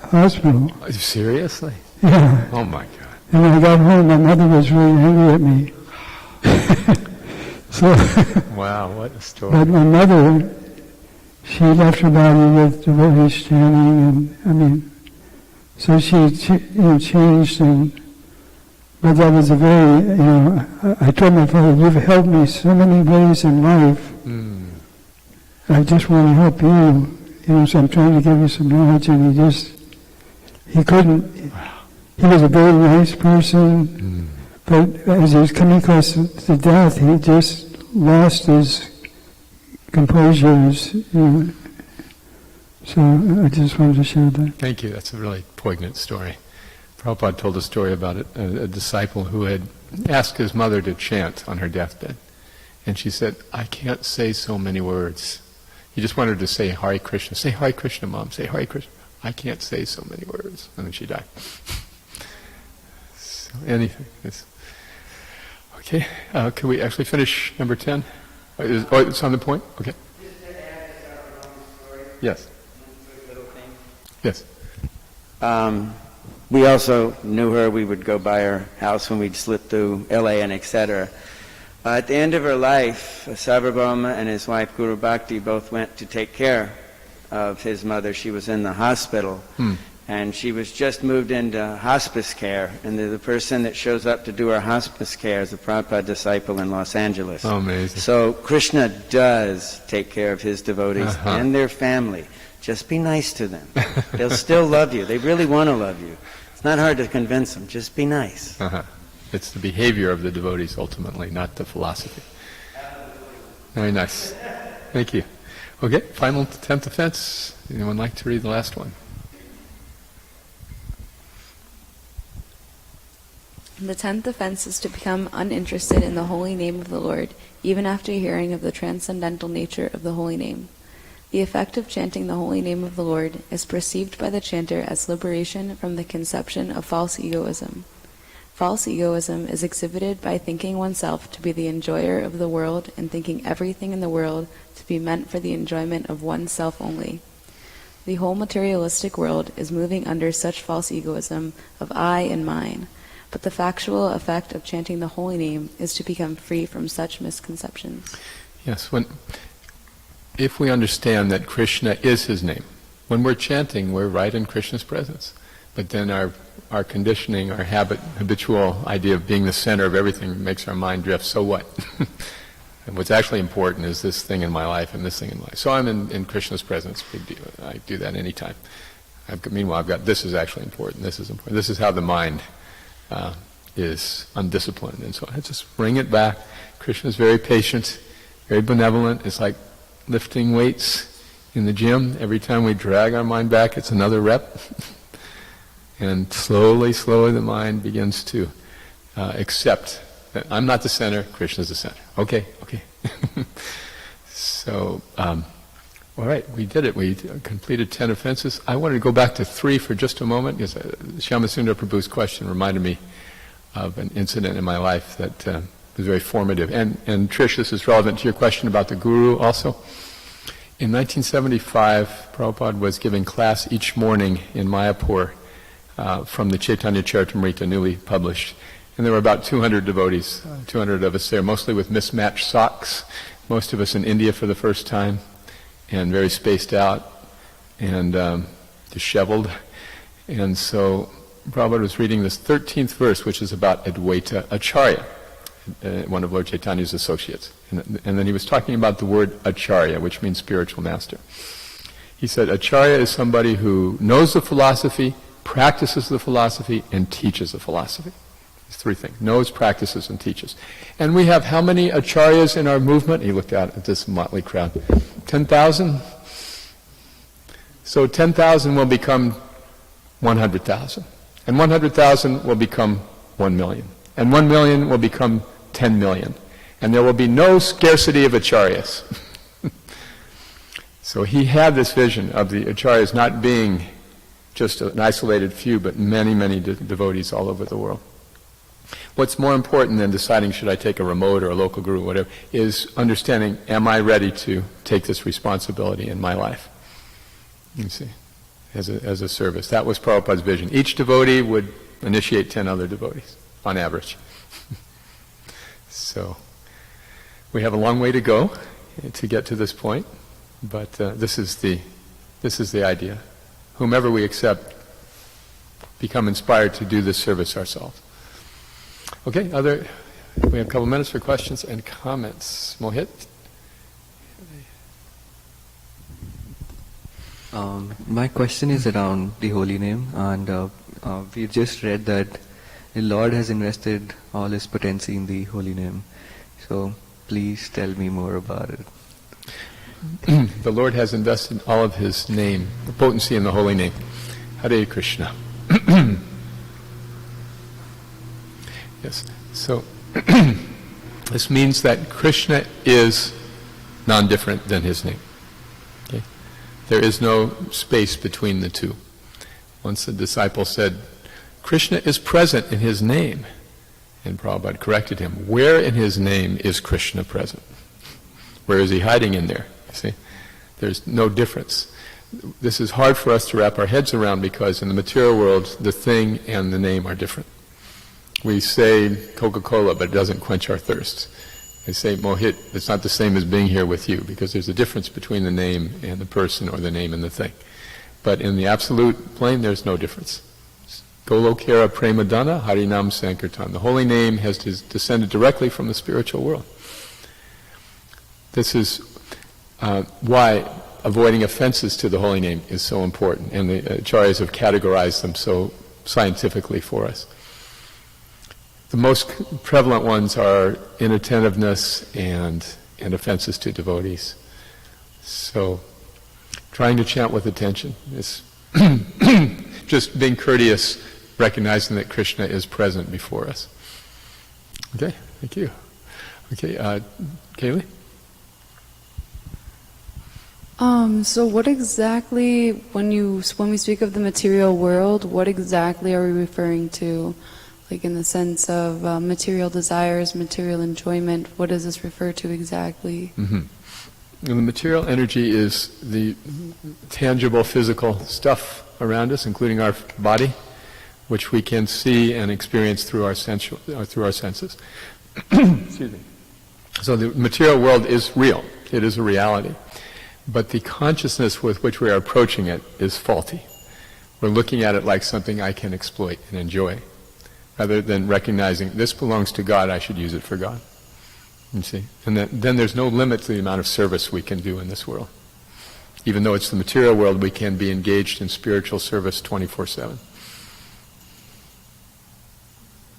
hospital. Seriously? Yeah. Oh my God. And when I got home, my mother was really angry at me. Wow, what a story. But my mother, she left her body with devotees chanting, and so she changed, but that was a very, I told my father, you've helped me so many ways in life. Mm. I just want to help you, so I'm trying to give you some knowledge, and he couldn't. Wow. He was a very nice person, but as he was coming close to death, he just lost his composure. So I just wanted to share that. Thank you. That's a really poignant story. Prabhupada told a story about it, a disciple who had asked his mother to chant on her deathbed. And she said, I can't say so many words. He just wanted her to say Hare Krishna. Say Hare Krishna, Mom. Say Hare Krishna. I can't say so many words. And then she died. So anything. Okay. Can we actually finish number 10? It's on the point? Okay. Yes. Yes. We also knew her. We would go by her house when we'd slip through LA and etc. At the end of her life, Sarvabhauma and his wife Guru Bhakti both went to take care of his mother. She was in the hospital. And she was just moved into hospice care, and the person that shows up to do her hospice care is a Prabhupada disciple in Los Angeles. Oh, amazing. So Krishna does take care of his devotees and their family. Just be nice to them. They'll still love you. They really want to love you. It's not hard to convince them. Just be nice. It's the behavior of the devotees ultimately, not the philosophy. Very nice. Thank you. Okay, final 10th offense. Anyone like to read the last one? The 10th offense is to become uninterested in the holy name of the Lord, even after hearing of the transcendental nature of the holy name. The effect of chanting the holy name of the Lord is perceived by the chanter as liberation from the conception of false egoism. False egoism is exhibited by thinking oneself to be the enjoyer of the world and thinking everything in the world to be meant for the enjoyment of oneself only. The whole materialistic world is moving under such false egoism of I and mine. but the factual effect of chanting the holy name is to become free from such misconceptions. Yes, if we understand that Krishna is his name, when we're chanting, we're right in Krishna's presence. But then our conditioning, our habitual idea of being the center of everything makes our mind drift. So what? And what's actually important is this thing in my life and this thing in my life. So I'm in Krishna's presence. Big deal. I do that anytime. Meanwhile, I've got this is actually important. This is important. This is how the mind is undisciplined. And so I just bring it back. Krishna's very patient, very benevolent. It's like lifting weights in the gym. Every time we drag our mind back, it's another rep. And slowly the mind begins to accept that I'm not the center, Krishna's the center. Okay. So, all right, we did it. We completed 10 offenses. I wanted to go back to 3 for just a moment, because Shyamasundar Prabhu's question reminded me of an incident in my life that was very formative. And Trish, this is relevant to your question about the guru also. In 1975, Prabhupada was giving class each morning in Mayapur from the Chaitanya Charitamrita, newly published. And there were about 200 devotees, 200 of us there, mostly with mismatched socks, most of us in India for the first time, and very spaced out, and disheveled. And so Prabhupada was reading this 13th verse, which is about Advaita Acharya, one of Lord Chaitanya's associates. And then he was talking about the word Acharya, which means spiritual master. He said, Acharya is somebody who knows the philosophy, practices the philosophy, and teaches the philosophy. It's 3 things. Knows, practices, and teaches. And we have how many acharyas in our movement? He looked out at this motley crowd. 10,000? So 10,000 will become 100,000. And 100,000 will become 1 million. And 1 million will become 10 million. And there will be no scarcity of acharyas. So he had this vision of the acharyas not being just an isolated few, but many devotees all over the world. What's more important than deciding should I take a remote or a local guru, whatever, is understanding, am I ready to take this responsibility in my life? You see, as a service. That was Prabhupada's vision. Each devotee would initiate 10 other devotees, on average. So, we have a long way to go to get to this point, but this is the idea. Whomever we accept, become inspired to do this service ourselves. Okay, we have a couple minutes for questions and comments. Mohit? My question is around the holy name, and we just read that the Lord has invested all his potency in the holy name. So please tell me more about it. The Lord has invested all of his name, the potency in the holy name. Hare Krishna. Yes, so this means that Krishna is non-different than his name. Okay? There is no space between the two. Once a disciple said, Krishna is present in his name. And Prabhupada corrected him, where in his name is Krishna present? Where is he hiding in there? You see? There's no difference. This is hard for us to wrap our heads around because in the material world, the thing and the name are different. We say Coca-Cola, but it doesn't quench our thirst. They say Mohit, it's not the same as being here with you, because there's a difference between the name and the person, or the name and the thing. But in the absolute plane, there's no difference. Golokera Premadana Harinam Sankirtan. The holy name has descended directly from the spiritual world. This is why avoiding offenses to the holy name is so important, and the acharyas have categorized them so scientifically for us. The most prevalent ones are inattentiveness and offenses to devotees. So, trying to chant with attention is just being courteous, recognizing that Krishna is present before us. Okay, thank you. Okay, Kaylee? So what exactly, when we speak of the material world, what exactly are we referring to? Like in the sense of material desires, material enjoyment, what does this refer to exactly? Mm-hmm. And the material energy is the tangible physical stuff around us, including our body, which we can see and experience through our senses. Excuse me. So the material world is real. It is a reality. But the consciousness with which we are approaching it is faulty. We're looking at it like something I can exploit and enjoy, rather than recognizing this belongs to God, I should use it for God. You see? And then there's no limit to the amount of service we can do in this world. Even though it's the material world, we can be engaged in spiritual service 24/7.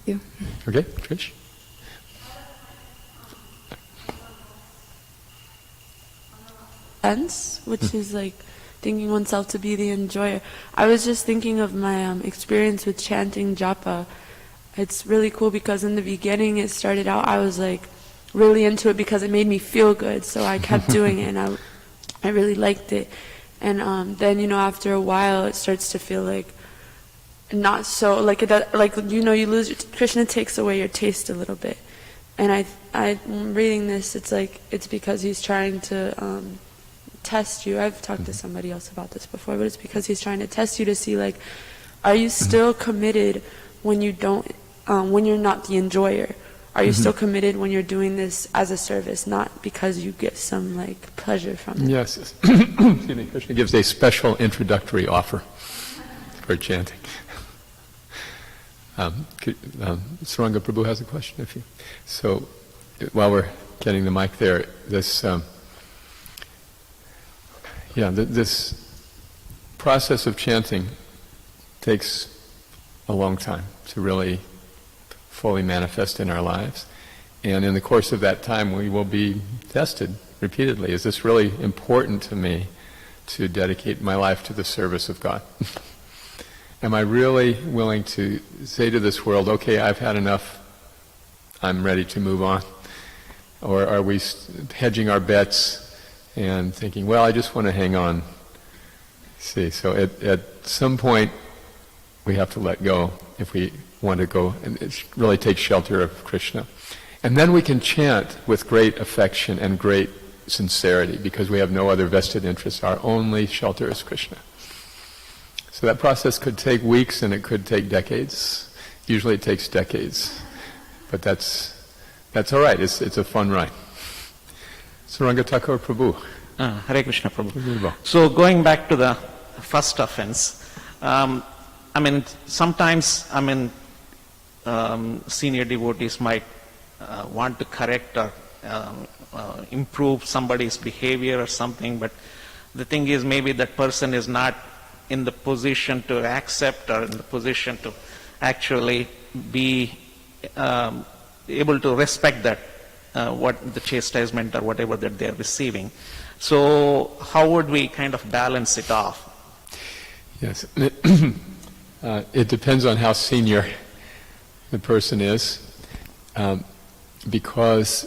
Thank you. Okay, Trish? Sense, which is like thinking oneself to be the enjoyer. I was just thinking of my experience with chanting japa. It's really cool because in the beginning it started out, I was like really into it because it made me feel good, so I kept doing it, and I really liked it. And then, you know, after a while it starts to feel like not so, like it does, like, you know, you lose, Krishna takes away your taste a little bit. And I'm reading this, it's like, it's because he's trying to test you. I've talked to somebody else about this before, but it's because he's trying to test you to see, like, are you still committed when you don't, when you're not the enjoyer? Are you still committed when you're doing this as a service, not because you get some, like, pleasure from it? Yes. Excuse me. Krishna gives a special introductory offer for chanting. Saranga Prabhu has a question. So, while we're getting the mic there, this process of chanting takes a long time to really fully manifest in our lives. And in the course of that time, we will be tested repeatedly. Is this really important to me to dedicate my life to the service of God? Am I really willing to say to this world, okay, I've had enough, I'm ready to move on? Or are we hedging our bets and thinking, well, I just want to hang on? See, so at some point, we have to let go if we want to go and really take shelter of Krishna. And then we can chant with great affection and great sincerity because we have no other vested interest. Our only shelter is Krishna. So that process could take weeks and it could take decades. Usually it takes decades. But that's all right. It's a fun ride. Saranga Thakur Prabhu. Hare Krishna Prabhu. So going back to the first offense, sometimes, senior devotees might want to correct or improve somebody's behavior or something, but the thing is maybe that person is not in the position to accept or in the position to actually be able to respect that, what the chastisement or whatever that they're receiving. So how would we kind of balance it off? Yes. It depends on how senior the person is, because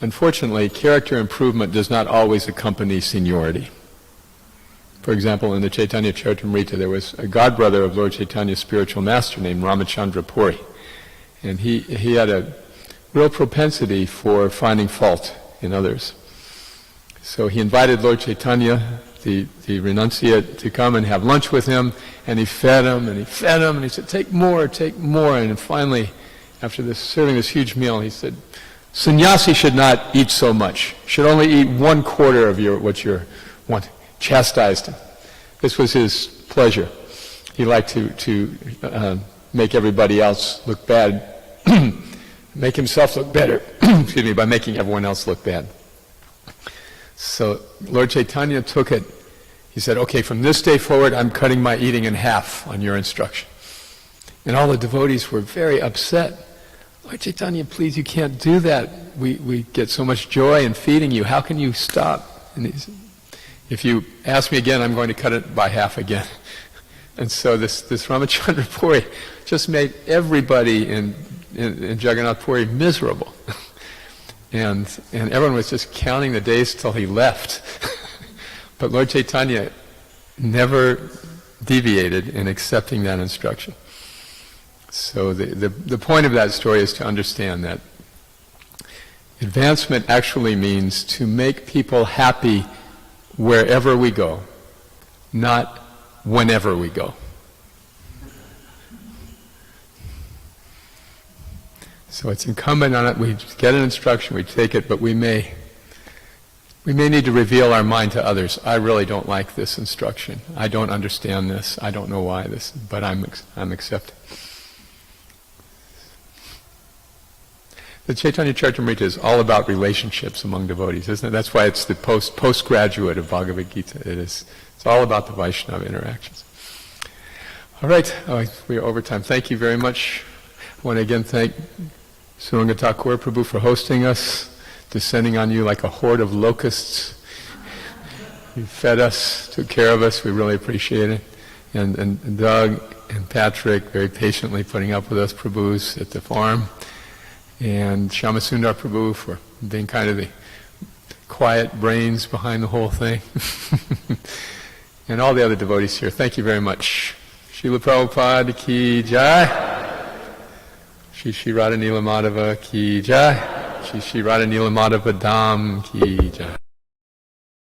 unfortunately character improvement does not always accompany seniority. For example, in the Chaitanya Charitamrita there was a godbrother of Lord Chaitanya's spiritual master named Ramachandra Puri, and he had a real propensity for finding fault in others. So he invited Lord Chaitanya, the renunciate, to come and have lunch with him, and he fed him, and he said, take more, and then finally, after serving this huge meal, he said, sannyasi should not eat so much, should only eat 1/4 of what you're wanting. Chastised him. This was his pleasure. He liked to make everybody else look bad, make himself look better, excuse me, by making everyone else look bad. So Lord Chaitanya took it. He said, okay, from this day forward, I'm cutting my eating in half on your instruction. And all the devotees were very upset. Lord Chaitanya, please, you can't do that. We get so much joy in feeding you. How can you stop? And he said, if you ask me again, I'm going to cut it by half again. And so this Ramachandra Puri just made everybody in Jagannath Puri miserable. And everyone was just counting the days till he left. But Lord Chaitanya never deviated in accepting that instruction. So the point of that story is to understand that advancement actually means to make people happy wherever we go, not whenever we go. So it's incumbent on it. We get an instruction, we take it, but we may need to reveal our mind to others. I really don't like this instruction. I don't understand this. I don't know why this, but I'm accepting. The Chaitanya Charitamrita is all about relationships among devotees, isn't it? That's why it's the postgraduate of Bhagavad Gita. It's all about the Vaishnava interactions. All right, we're over time. Thank you very much. I want to again thank Suranga Thakur Prabhu for hosting us, descending on you like a horde of locusts. You fed us, took care of us. We really appreciate it. And Doug and Patrick very patiently putting up with us Prabhus at the farm. And Shyamasundar Prabhu for being kind of the quiet brains behind the whole thing. And all the other devotees here. Thank you very much. Srila Prabhupada ki jai. Shri Radha Nila Madhava ki jai. Shri Radha Nila Madhava Dham ki jai.